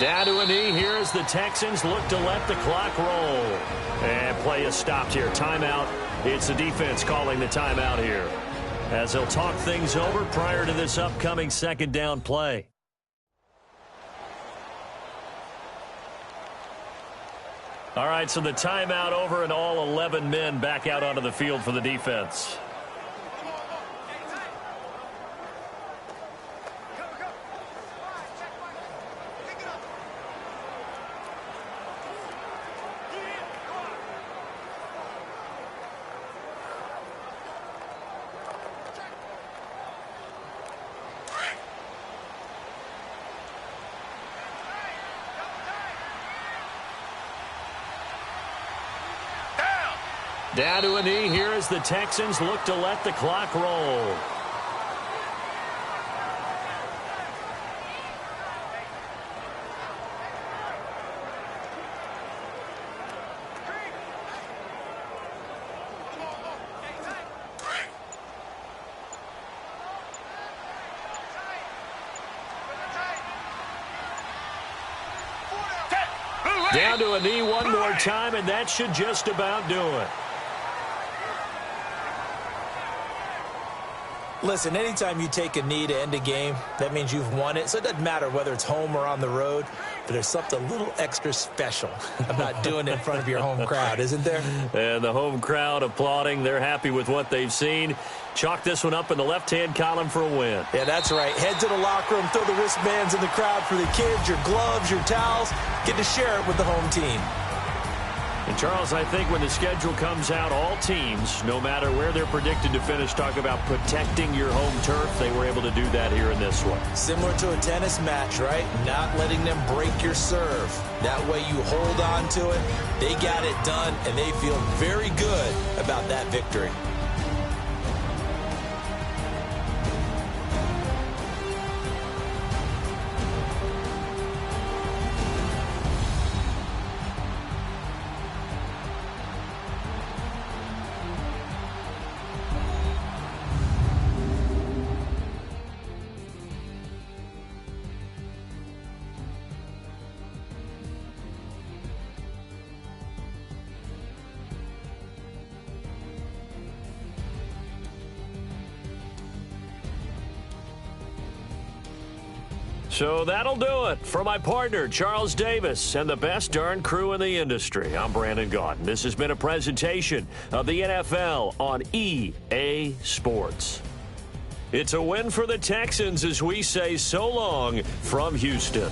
Down to a knee here as the Texans look to let the clock roll. And play is stopped here. Timeout. It's the defense calling the timeout here as they'll talk things over prior to this upcoming second down play. All right, so the timeout over and all 11 men back out onto the field for the defense. Down to a knee here as the Texans look to let the clock roll. Down to a knee one more time, and that should just about do it. Listen, anytime you take a knee to end a game, that means you've won it. So it doesn't matter whether it's home or on the road, but there's something a little extra special about doing it in front of your home crowd, isn't there? And the home crowd applauding. They're happy with what they've seen. Chalk this one up in the left-hand column for a win. Yeah, that's right. Head to the locker room, throw the wristbands in the crowd for the kids, your gloves, your towels. Get to share it with the home team. And, Charles, I think when the schedule comes out, all teams, no matter where they're predicted to finish, talk about protecting your home turf. They were able to do that here in this one. Similar to a tennis match, right? Not letting them break your serve. That way you hold on to it. They got it done, and they feel very good about that victory. So that'll do it. For my partner, Charles Davis, and the best darn crew in the industry, I'm Brandon Gaudin. This has been a presentation of the NFL on EA Sports. It's a win for the Texans as we say so long from Houston.